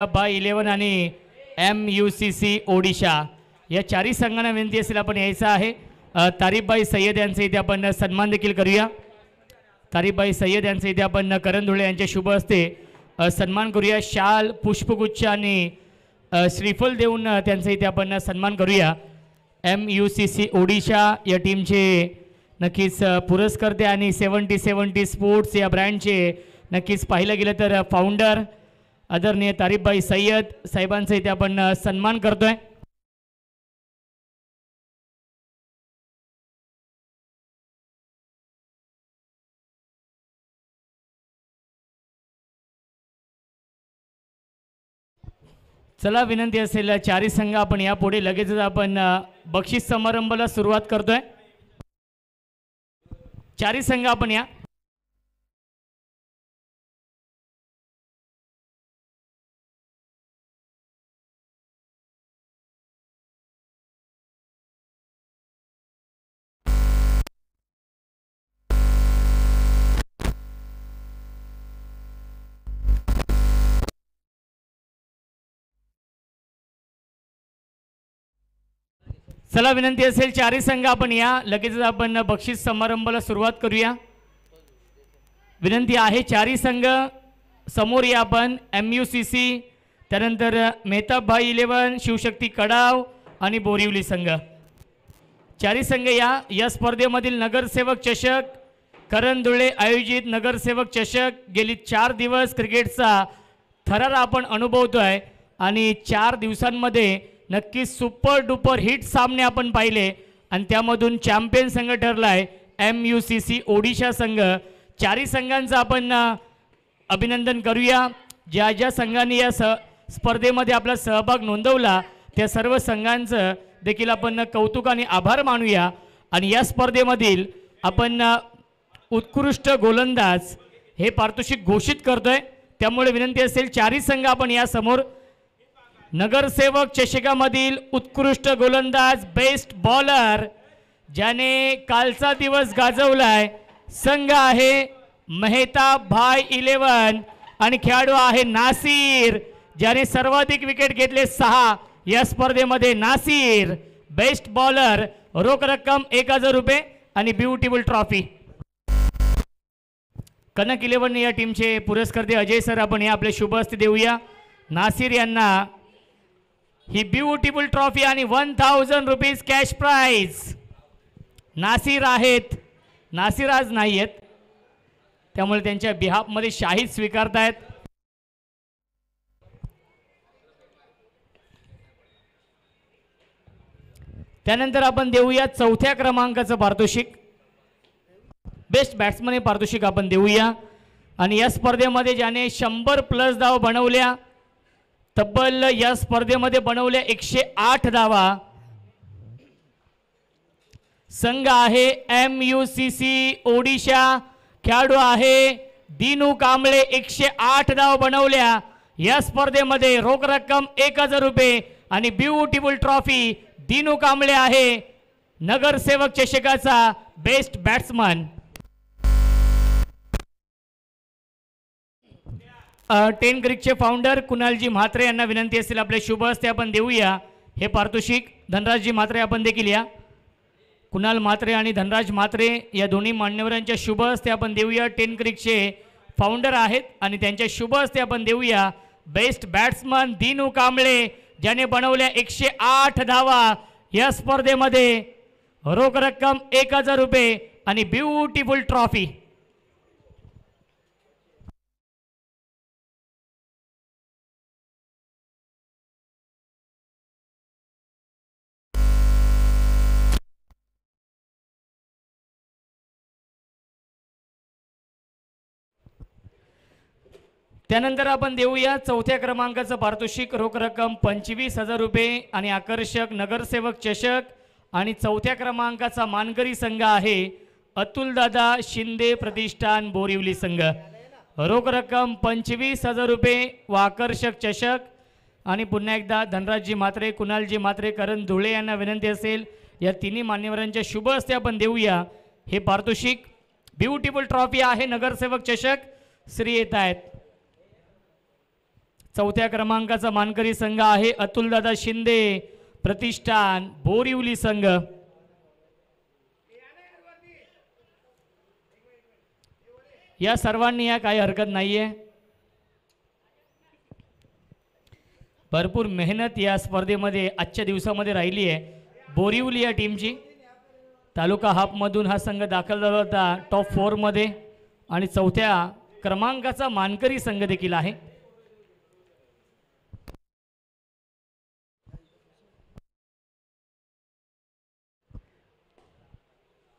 Bye 11 आणि MUCC Odisha या चारही संघांना विनंती असेल आपण यायचं आहे। तारीफबाई सय्यद यांचे इथे आपण सन्मान देखील करूया। तारीफबाई सय्यद यांचे इथे आपण करण धुळे यांच्या शुभ हस्ते सन्मान करूया। शाल पुष्पगुच्छ आणि श्रीफल देऊन त्यांचे इथे आपण सन्मान करूया। MUCC ओडिशा या टीमचे नक्कीच पुरस्कर्ते आणि 70 स्पोर्ट्स या ब्रँडचे नक्कीच पाहिलं गेलं तर फाउंडर आदरणीय तारीफबाई सय्यद साहेबांचा इथे आपण सन्मान करतोय। चला विनंती असेल चारी संघ आपण यापुढे लगेचच आपण बक्षीस समारंभाला सुरुवात करतोय। चारी संघ आपण या चला विनंती असेल चारी संघ आपण या लगेचच आपण बक्षीस समारंभाला सुरुवात करूया। विनंती आहे चारी संघ समोर या आपण MUCC त्यानंतर मेहताब भाई 11 शिवशक्ती कडाव आणि बोरिवली संघ चारी संघ या स्पर्धेमधील नगरसेवक चषक करण धुळे आयोजित नगरसेवक चषक गेली 4 दिवस क्रिकेटचा थरार आपण अनुभवतोय आणि 4 दिवसांमध्ये नक्की सुपर डुपर हिट सामने आपण पाहिले आणि त्यामधून चॅम्पियन संघ ठरलाय MUCC ओडिशा संघ। चारी संघांचं आपण अभिनंदन करूया। ज्या ज्या संघांनी या स्पर्धेमध्ये आपला सहभाग नोंदवला त्या सर्व संघांचं देखील आपण कौतुक आणि आभार मानूया। आणि या स्पर्धेमधील आपण उत्कृष्ट गोलंदाज हे पारितोषिक घोषित करतोय। त्यामुळे विनंती असेल चारी संघ आपण या समोर नगरसेवक चषकामधील उत्कृष्ट गोलंदाज बेस्ट बॉलर ज्याने कालचा दिवस गाजवलाय संघ आहे मेहताब भाई 11 आणि खेळाडू आहे नासिर ज्याने सर्वाधिक विकेट घेतले 6 या स्पर्धेमध्ये। नासिर बेस्ट बॉलर रोख रक्कम 1000 रुपये आणि ब्युटिफुल ट्रॉफी। कनक 11 या टीमचे पुरस्कर्ते अजय सर आपण हे आपले शुभ हस्ते देऊया। नासिर यांना ही ब्युटिफुल ट्रॉफी आणि 1000 रुपीज कॅश प्राइज। नासिर आहेत, नासिर आज नाही आहेत त्यामुळे त्यांच्या बिहाफमध्ये शाहीद स्वीकारतायत। त्यानंतर आपण देऊया 4थ्या क्रमांकाचं पारितोषिक बेस्ट बॅट्समन हे पारितोषिक आपण देऊया। आणि या स्पर्धेमध्ये ज्याने 100+ धावा बनवल्या तब्बल या स्पर्धेमध्ये बनवल्या 108 धावा संघ आहे MUCC ओडिशा। खेळाडू आहे दिनू कांबळे 108 धावा बनवल्या या स्पर्धेमध्ये। रोख रक्कम 1000 रुपये आणि ब्युटिफुल ट्रॉफी। दिनू कांबळे आहे नगरसेवक चषकाचा बेस्ट बॅट्समन। 10 क्रिकचे फाउंडर कुणालजी म्हात्रे यांना विनंती असेल आपले शुभ हस्ते आपण देऊया हे पारितोषिक। धनराजजी म्हात्रे आपण देखील या। कुणाल म्हात्रे आणि धनराज म्हात्रे या दोन्ही मान्यवरांच्या शुभ हस्ते आपण देऊया। 10 क्रिकचे फाउंडर आहेत आणि त्यांच्या शुभ हस्ते आपण देऊया बेस्ट बॅट्समन दिनू कांबळे ज्याने बनवल्या 108 धावा या स्पर्धेमध्ये। रोख रक्कम 1000 रुपये आणि ब्युटिफुल ट्रॉफी। त्यानंतर आपण देऊया 4थ्या क्रमांकाचं पारितोषिक रोख रक्कम 25,000 रुपये आणि आकर्षक नगरसेवक चषक। आणि 4थ्या क्रमांकाचा मानकरी संघ आहे अतुलदादा शिंदे प्रतिष्ठान बोरिवली संघ। रोख रक्कम 25,000 रुपये व आकर्षक चषक। आणि पुन्हा एकदा धनराजजी म्हात्रे कुणालजी म्हात्रे करण धुळे यांना विनंती असेल या तिन्ही मान्यवरांच्या शुभ हस्ते आपण देऊया हे पारितोषिक। ब्युटिफुल ट्रॉफी आहे नगरसेवक चषक। श्री येत आहेत चौथ्या क्रमांकाचा मानकरी संघ आहे अतुलदादा शिंदे प्रतिष्ठान बोरिवली संघ। या सर्वांनी या काही हरकत नाहीये, भरपूर मेहनत या स्पर्धेमध्ये आजच्या दिवसामध्ये राहिली आहे बोरिवली या टीमची। तालुका हाफमधून हा संघ दाखल झाला होता टॉप 4 मध्ये आणि चौथ्या क्रमांकाचा मानकरी संघ देखील आहे।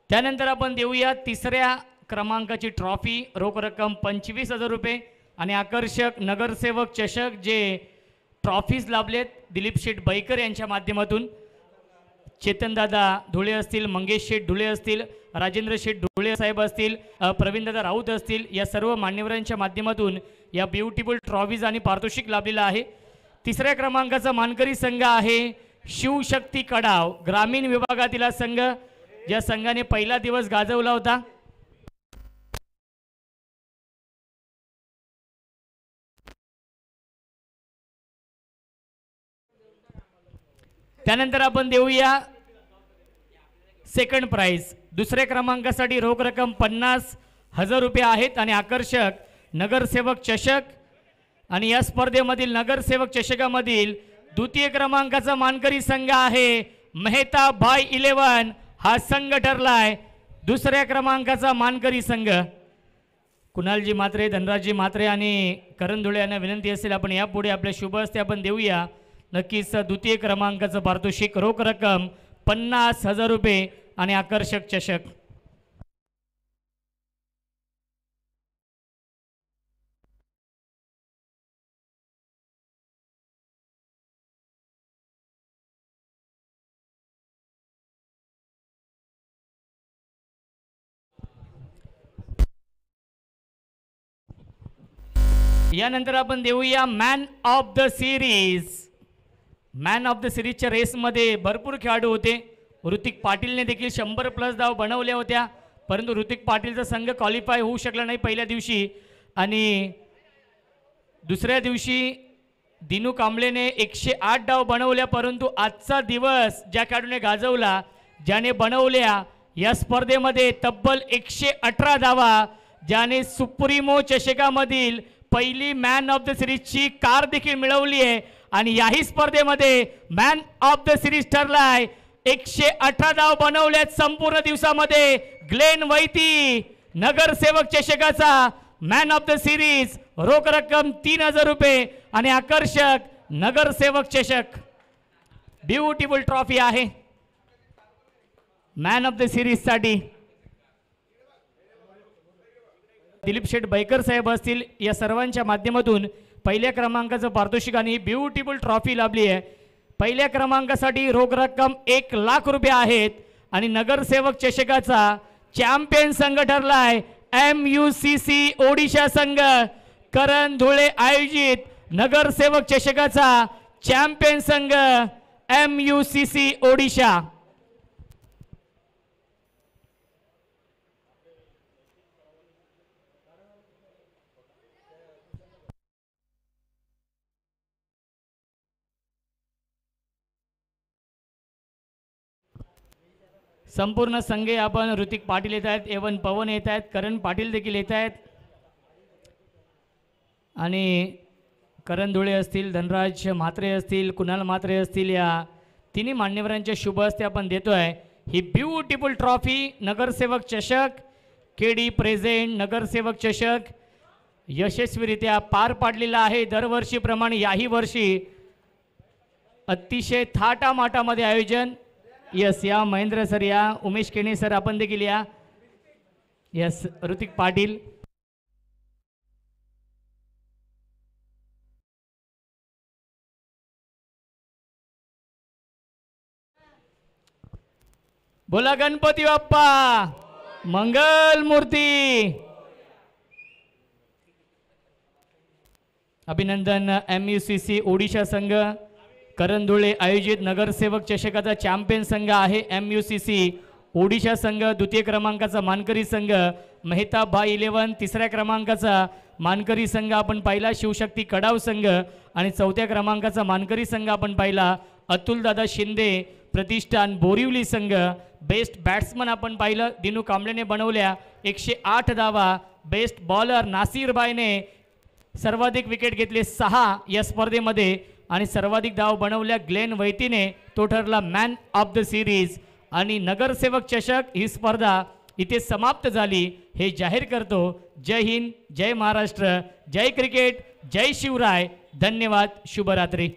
त्यानंतर आपण देऊया तिसऱ्या क्रमांकाची ट्रॉफी, रोख रक्कम 25,000 रुपये आणि आकर्षक नगरसेवक चषक जे ट्रॉफीज लाभलेत दिलीप शेठ बैकर यांच्या माध्यमातून। चेतनदादा धुळे असतील, मंगेश शेठ धुळे असतील, राजेंद्र शेठ धुळे साहेब असतील, प्रवीणदादा राऊत असतील, या सर्व मान्यवरांच्या माध्यमातून या ब्युटिफुल ट्रॉफीज आणि पारितोषिक लाभलेला आहे। तिसऱ्या क्रमांकाचा मानकरी संघ आहे शिवशक्ती कडाव ग्रामीण विभागातील हा संघ, ज्या संघाने पहिला दिवस गाजवला होता। त्यानंतर आपण देऊया सेकंड प्राइज, दुसऱ्या क्रमांकासाठी रोख रक्कम 50,000 रुपये आहेत आणि आकर्षक नगरसेवक चषक। आणि या स्पर्धेमधील नगरसेवक चषकामधील द्वितीय क्रमांकाचा मानकरी संघ आहे मेहता भाई 11, हा संघ ठरलाय दुसऱ्या क्रमांकाचा मानकरी संघ। कुणालजी म्हात्रे, धनराजजी म्हात्रे आणि करण धुळे यांना विनंती असेल आपण यापुढे आपल्या शुभ हस्ते आपण देऊया नक्कीच द्वितीय क्रमांकाचं पारितोषिक, रोख रक्कम 50,000 रुपये आणि आकर्षक चषक। यानंतर आपण देऊया man of the series. Man of the सिरीजच्या रेसमध्ये भरपूर खेळाडू होते। ऋतिक पाटीलने देखील 100+ धाव बनवल्या होत्या, परंतु ऋतिक पाटीलचा संघ क्वालिफाय होऊ शकला नाही पहिल्या दिवशी। आणि दुसऱ्या दिवशी दिनू कांबळेने 108 धाव बनवल्या, परंतु आजचा दिवस ज्या खेळाडूने गाजवला, ज्याने बनवल्या या स्पर्धेमध्ये तब्बल 118 धावा, ज्याने सुप्रीमो चषकामधील पहिली मॅन ऑफ द सिरीजची कार देखील मिळवली आहे आणि याही स्पर्धेमध्ये मॅन ऑफ द सिरीज ठरलाय। 118 धाव बनवल्यात संपूर्ण दिवसामध्ये ग्लेन वैती, नगरसेवक चषकाचा मॅन ऑफ द सिरीज, रोख रक्कम 3,000 रुपये आणि आकर्षक नगरसेवक चषक। ब्युटिफुल ट्रॉफी आहे मॅन ऑफ द सिरीज साठी। दिलीप शेठ बैकर साहेब असतील, या सर्वांच्या माध्यमातून पहिल्या क्रमांकाचं पारितोषिक आणि ब्युटिफुल ट्रॉफी लाभली आहे। पहिल्या क्रमांकासाठी रोख रक्कम 1,00,000 रुपये आहेत आणि नगरसेवक चषकाचा चॅम्पियन संघ ठरलाय MUCC ओडिशा संघ। करण धुळे आयोजित नगरसेवक चषकाचा चॅम्पियन संघ MUCC ओडिशा। संपूर्ण संघ आपण ऋतिक पाटील येत आहेत, एवन पवन येत आहेत, करण पाटील देखील येत आहेत आणि करण धुळे असतील, धनराज म्हात्रे असतील, कुणाल म्हात्रे असतील, या तिन्ही मान्यवरांच्या शुभ हस्ते आपण देतोय ही ब्युटिफुल ट्रॉफी। नगरसेवक चषक KD प्रेझेंट नगरसेवक चषक यशस्वीरित्या पार पाडलेला आहे। दरवर्षीप्रमाणे याही वर्षी अतिशय थाटामाटामध्ये आयोजन। यस, या महेंद्र सर, या उमेश केणे सर, आपण देखील या। यस, ऋतिक पाटील, बोला गणपती बाप्पा मंगल मूर्ती। अभिनंदन MUCC ओडिशा संघ करण धुळे आयोजित नगरसेवक चषकाचा चॅम्पियन संघ आहे MUCC ओडिशा संघ। द्वितीय क्रमांकाचा मानकरी संघ मेहता बाय 11 तिसऱ्या क्रमांकाचा मानकरी संघ आपण पाहिला शिवशक्ती कडाव संघ आणि चौथ्या क्रमांकाचा मानकरी संघ आपण पाहिला अतुलदादा शिंदे प्रतिष्ठान बोरिवली संघ। बेस्ट बॅट्समन आपण पाहिलं दिनू कांबळेने बनवल्या 108 धावा। बेस्ट बॉलर नासिर बायने सर्वाधिक विकेट घेतले 6 या स्पर्धेमध्ये आणि सर्वाधिक धाव बनवल्या ग्लेन वैतीने, तो ठरला मॅन ऑफ द सिरीज। आणि नगरसेवक चषक ही स्पर्धा इथे समाप्त झाली हे जाहीर करतो। जय हिंद, जय महाराष्ट्र, जय क्रिकेट, जय शिवराय, धन्यवाद, शुभरात्री।